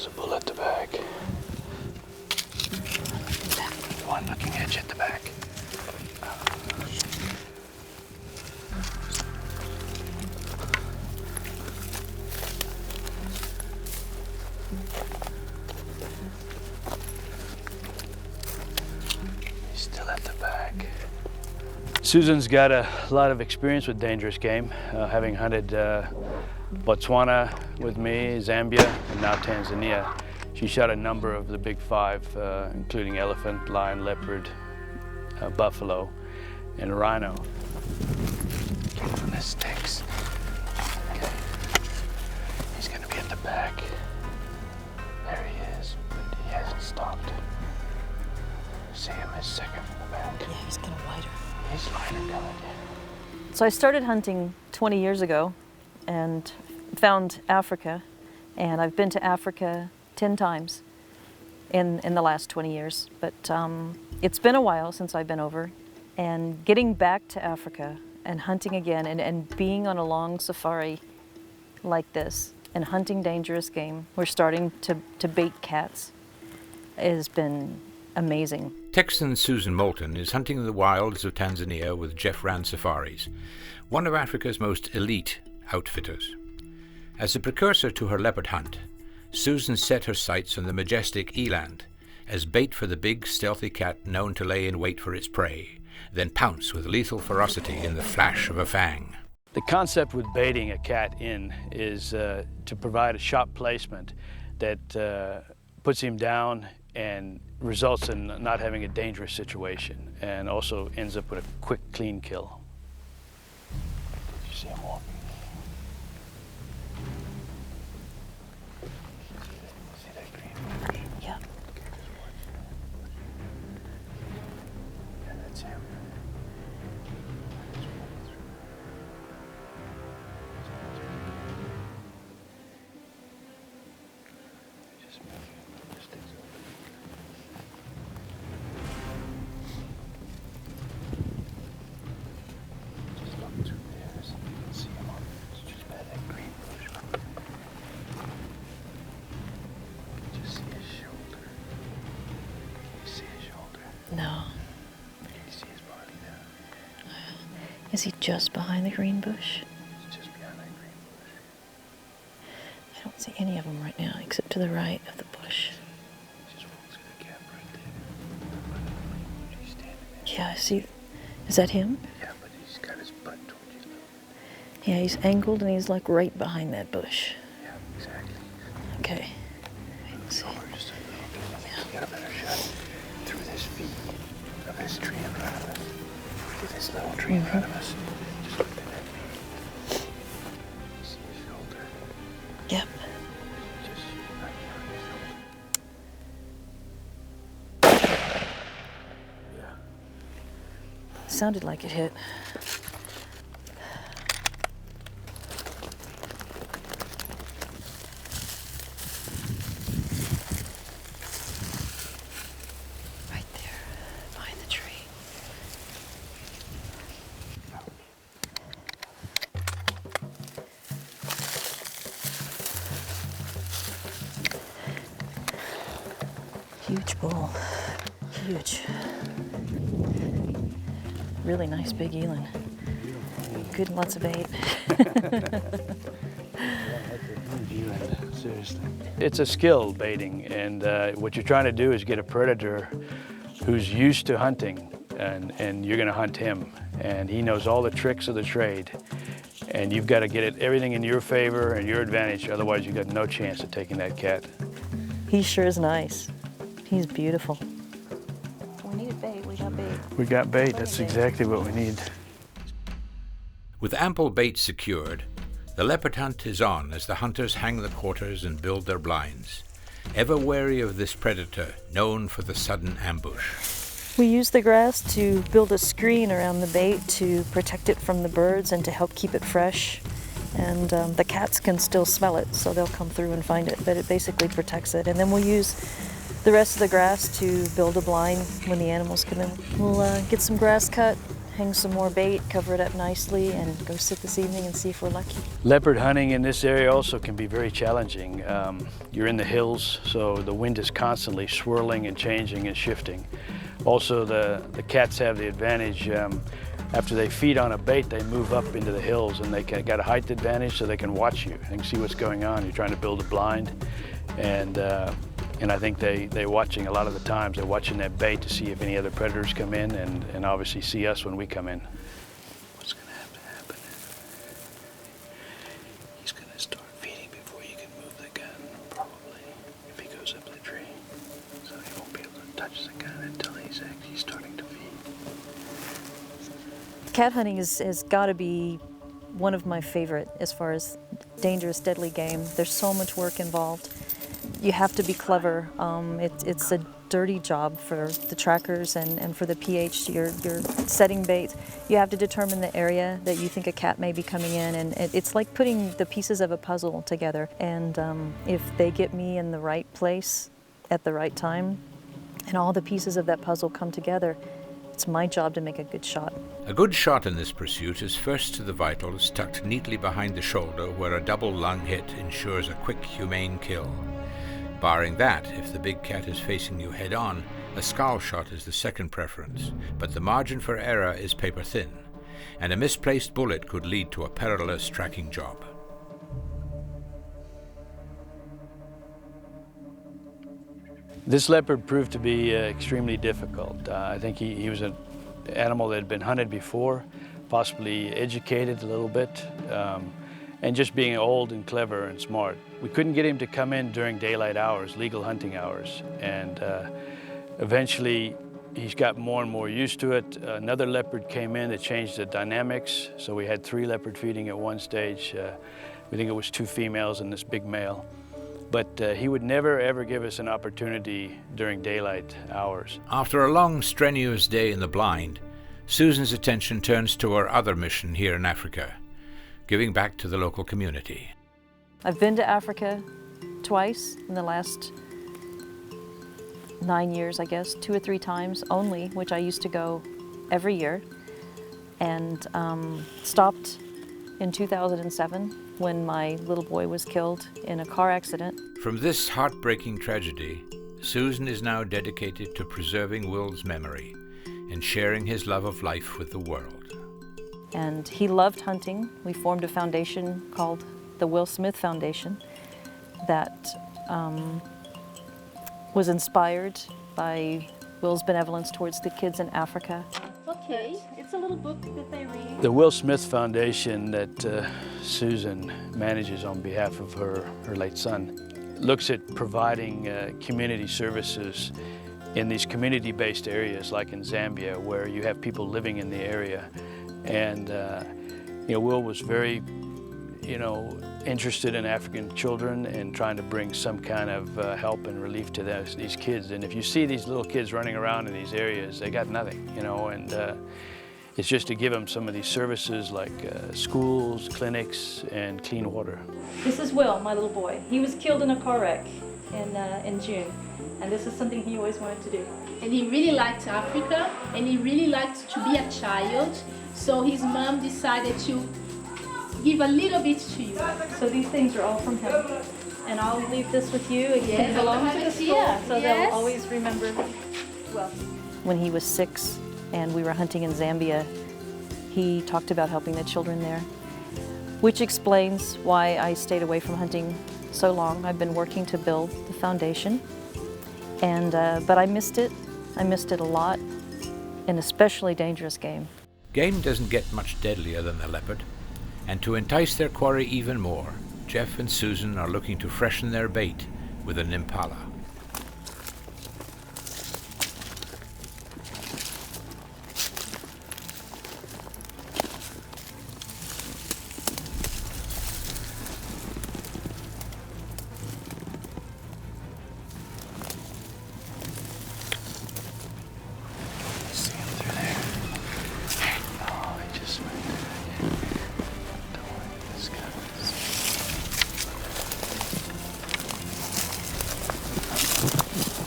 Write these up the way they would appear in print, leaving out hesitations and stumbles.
There's a bull at the back. One looking edge at the back. He's still at the back. Susan's got a lot of experience with dangerous game, having hunted Botswana with me, Zambia, and now Tanzania. She shot a number of the big five, including elephant, lion, leopard, buffalo, and rhino. Get on the sticks. Okay. He's gonna be at the back. There he is, but he hasn't stopped. See him a second from the back. Yeah, he's kind of wider. He's lighter colored. So I started hunting 20 years ago and found Africa, and I've been to Africa 10 times in the last 20 years, but it's been a while since I've been over, and getting back to Africa and hunting again and being on a long safari like this and hunting dangerous game, we're starting to bait cats, has been amazing. Texan Susan Moulton is hunting in the wilds of Tanzania with Jeff Rann Safaris, one of Africa's most elite outfitters. As a precursor to her leopard hunt, Susan set her sights on the majestic eland as bait for the big, stealthy cat known to lay in wait for its prey, then pounce with lethal ferocity in the flash of a fang. The concept with baiting a cat in is to provide a shot placement that puts him down and results in not having a dangerous situation, and also ends up with a quick, clean kill. Did you see him walking? See that green bush? Yeah. Yeah, that's him. Just move it. Just sticks over. Just look through there so you can see him on. It's just by that green bush. Just see his shoulder. Can you see his shoulder? No. Can you see his body now? Is he just behind the green bush? He's just behind that green bush. I don't see any of them right now, except to the right of the bush. He just walks through the gap right there. By the green bush. He's standing there. Yeah, I see. Is that him? Yeah, but he's got his butt towards you. Yeah, he's angled and he's like right behind that bush. Yeah, exactly. Okay. Let's see. Over just a little bit. I think he's got a better shot through this feet of this tree in front of us. Through this little tree in front of us. Just look at that feet. You see his shoulder? Yep. Just right behind his shoulder. Yeah. Sounded like it hit. Right there, behind the tree. Huge bull. Huge. Really nice big eland. Good, lots of bait. Seriously. It's a skill, baiting, and what you're trying to do is get a predator who's used to hunting, and you're going to hunt him, and he knows all the tricks of the trade, and you've got to get everything in your favor and your advantage, otherwise you've got no chance of taking that cat. He sure is nice. He's beautiful. We needed bait, we got bait. We got bait, that's exactly what we need. With ample bait secured, the leopard hunt is on as the hunters hang the quarters and build their blinds, ever wary of this predator known for the sudden ambush. We use the grass to build a screen around the bait to protect it from the birds and to help keep it fresh. And the cats can still smell it, so they'll come through and find it, but it basically protects it. And then we'll use the rest of the grass to build a blind when the animals come in. We'll get some grass cut, hang some more bait, cover it up nicely, and go sit this evening and see if we're lucky. Leopard hunting in this area also can be very challenging. You're in the hills, so the wind is constantly swirling and changing and shifting. Also, the cats have the advantage. After they feed on a bait, they move up into the hills, and they got a height advantage, so they can watch you and see what's going on. You're trying to build a blind, and I think they're watching a lot of the times. They're watching that bait to see if any other predators come in, and obviously see us when we come in. What's going to have to happen? He's going to start feeding before you can move the gun, probably, if he goes up the tree. So he won't be able to touch the gun until he's actually starting to feed. Cat hunting has got to be one of my favorite as far as dangerous, deadly game. There's so much work involved. You have to be clever. It's a dirty job for the trackers and for the PH. You're setting bait. You have to determine the area that you think a cat may be coming in, and it's like putting the pieces of a puzzle together. And if they get me in the right place at the right time, and all the pieces of that puzzle come together, it's my job to make a good shot. A good shot in this pursuit is first to the vitals, tucked neatly behind the shoulder, where a double lung hit ensures a quick, humane kill. Barring that, if the big cat is facing you head-on, a scowl shot is the second preference, but the margin for error is paper thin, and a misplaced bullet could lead to a perilous tracking job. This leopard proved to be extremely difficult. I think he was an animal that had been hunted before, possibly educated a little bit, and just being old and clever and smart. We couldn't get him to come in during daylight hours, legal hunting hours, and eventually he's got more and more used to it. Another leopard came in that changed the dynamics, so we had 3 leopard feeding at one stage. We think it was 2 females and this big male. But he would never, ever give us an opportunity during daylight hours. After a long, strenuous day in the blind, Susan's attention turns to her other mission here in Africa, giving back to the local community. I've been to Africa twice in the last 9 years, I guess, 2 or 3 times only, which I used to go every year, and stopped in 2007 when my little boy was killed in a car accident. From this heartbreaking tragedy, Susan is now dedicated to preserving Will's memory and sharing his love of life with the world. And he loved hunting. We formed a foundation called the Will Smith Foundation that was inspired by Will's benevolence towards the kids in Africa. Okay, it's a little book that they read. The Will Smith Foundation that Susan manages on behalf of her late son looks at providing community services in these community-based areas like in Zambia, where you have people living in the area. And Will was very interested in African children and trying to bring some kind of help and relief to these kids. And if you see these little kids running around in these areas, they got nothing, and it's just to give them some of these services like schools, clinics, and clean water. This is Will, my little boy. He was killed in a car wreck in June, and this is something he always wanted to do. And he really liked Africa, and he really liked to be a child, so his mom decided to give a little bit to you. So these things are all from him. And I'll leave this with you. It Yes, belongs to the school, yeah, so yes. they'll always remember Will. When he was 6 and we were hunting in Zambia, he talked about helping the children there, which explains why I stayed away from hunting so long. I've been working to build the foundation, and but I missed it. I missed it a lot, an especially dangerous game. Game doesn't get much deadlier than the leopard. And to entice their quarry even more, Jeff and Susan are looking to freshen their bait with an impala.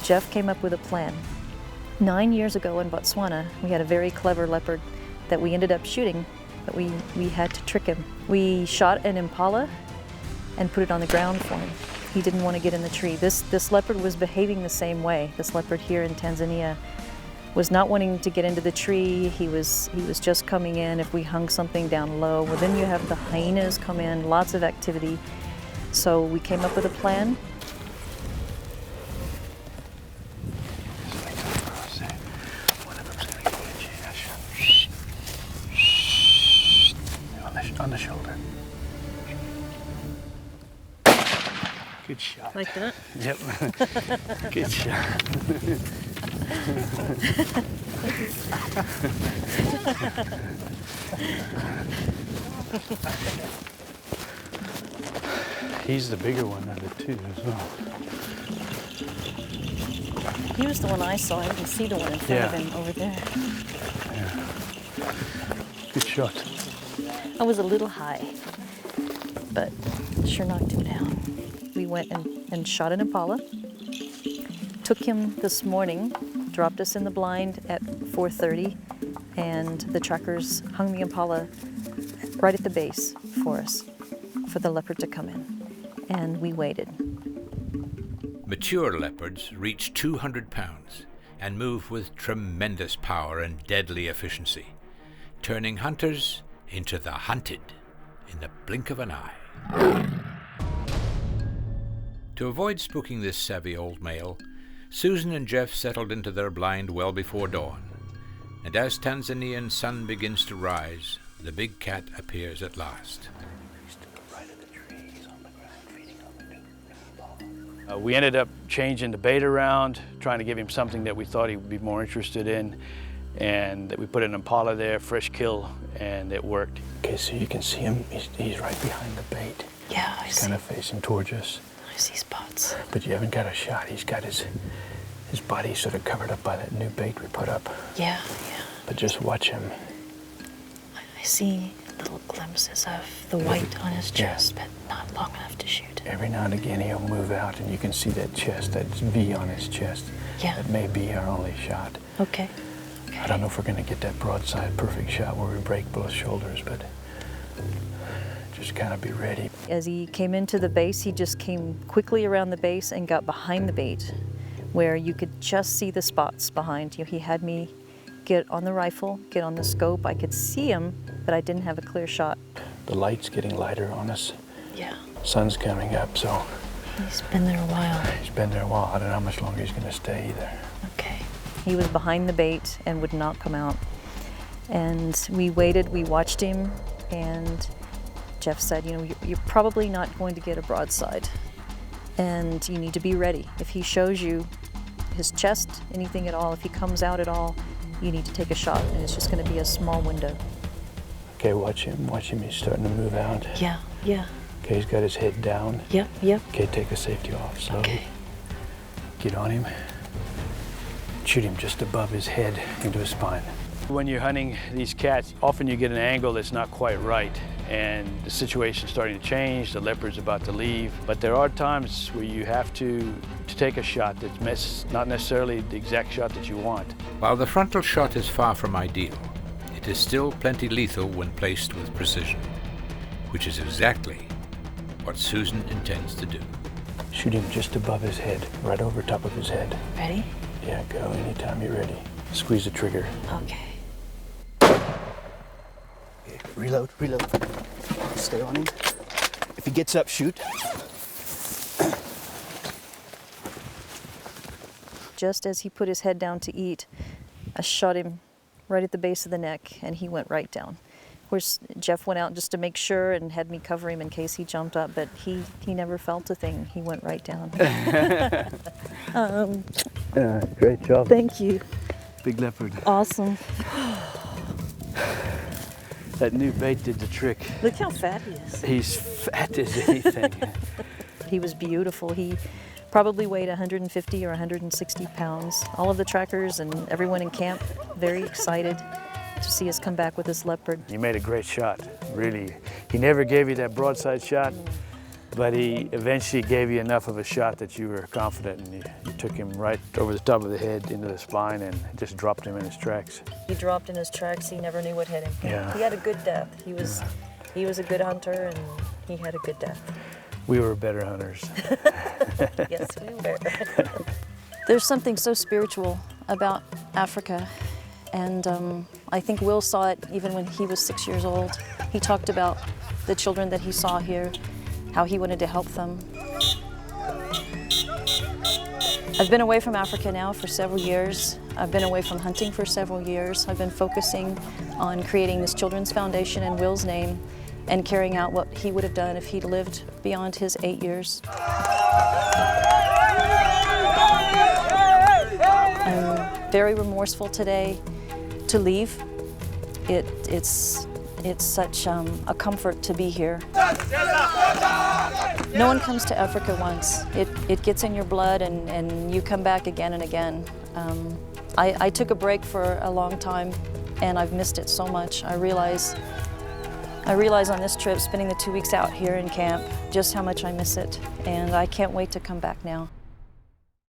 Jeff came up with a plan. 9 years ago in Botswana, we had a very clever leopard that we ended up shooting, but we had to trick him. We shot an impala and put it on the ground for him. He didn't want to get in the tree. This leopard was behaving the same way. This leopard here in Tanzania was not wanting to get into the tree. He was just coming in. If we hung something down low, well, then you have the hyenas come in, lots of activity. So we came up with a plan. On the shoulder. Good shot. Like that? Yep. Good shot. He's the bigger one of the two as well. He was the one I saw. I didn't see the one in front of him over there. Yeah. Good shot. I was a little high, but sure knocked him down. We went and shot an impala. Took him this morning, dropped us in the blind at 4:30, and the trackers hung the impala right at the base for us, for the leopard to come in. And we waited. Mature leopards reach 200 pounds and move with tremendous power and deadly efficiency, turning hunters into the hunted in the blink of an eye. To avoid spooking this savvy old male, Susan and Jeff settled into their blind well before dawn, and as Tanzanian sun begins to rise, the big cat appears at last. We ended up changing the bait around, trying to give him something that we thought he would be more interested in, and that we put an impala there, fresh kill, and it worked. Okay, so you can see him. He's right behind the bait. Yeah, I see. He's kind of facing towards us. I see spots. But you haven't got a shot. He's got his body sort of covered up by that new bait we put up. Yeah. But just watch him. I see little glimpses of the white on his chest, but not long enough to shoot. Every now and again he'll move out and you can see that chest, that V on his chest. Yeah. That may be our only shot. Okay. I don't know if we're going to get that broadside perfect shot where we break both shoulders, but just kind of be ready. As he came into the base, he just came quickly around the base and got behind the bait, where you could just see the spots behind you. He had me get on the rifle, get on the scope. I could see him, but I didn't have a clear shot. The light's getting lighter on us. Yeah. Sun's coming up, so. He's been there a while. He's been there a while. I don't know how much longer he's going to stay either. Okay. He was behind the bait and would not come out. And we waited, we watched him, and Jeff said, you know, you're probably not going to get a broadside, and you need to be ready. If he shows you his chest, anything at all, if he comes out at all, you need to take a shot, and it's just going to be a small window. Okay, watch him, he's starting to move out. Yeah. Okay, he's got his head down. Yep. Okay, take the safety off slowly. Okay. Get on him. Shoot him just above his head into his spine. When you're hunting these cats, often you get an angle that's not quite right, and the situation's starting to change, the leopard's about to leave, but there are times where you have to take a shot that's not necessarily the exact shot that you want. While the frontal shot is far from ideal, it is still plenty lethal when placed with precision, which is exactly what Susan intends to do. Shoot him just above his head, right over top of his head. Ready? Yeah, go anytime you're ready. Squeeze the trigger. Okay. Reload. Stay on him. If he gets up, shoot. Just as he put his head down to eat, I shot him right at the base of the neck, and he went right down. Of course, Jeff went out just to make sure and had me cover him in case he jumped up, but he never felt a thing. He went right down. Great job. Thank you. Big leopard. Awesome. That new bait did the trick. Look how fat he is. He's fat as anything. He was beautiful. He probably weighed 150 or 160 pounds. All of the trackers and everyone in camp very excited to see us come back with this leopard. He made a great shot, really. He never gave you that broadside shot, But he eventually gave you enough of a shot that you were confident, and you took him right over the top of the head into the spine and just dropped him in his tracks. He dropped in his tracks. He never knew what hit him. Yeah. He had a good death. He was a good hunter, and he had a good death. We were better hunters. Yes, we were. There's something so spiritual about Africa, and I think Will saw it even when he was 6 years old. He talked about the children that he saw here, how he wanted to help them. I've been away from Africa now for several years. I've been away from hunting for several years. I've been focusing on creating this children's foundation in Will's name and carrying out what he would have done if he'd lived beyond his 8 years. I'm very remorseful today to leave. It's such a comfort to be here. No one comes to Africa once. It gets in your blood, and you come back again and again. I took a break for a long time, and I've missed it so much. I realize on this trip, spending the 2 weeks out here in camp, just how much I miss it, and I can't wait to come back now.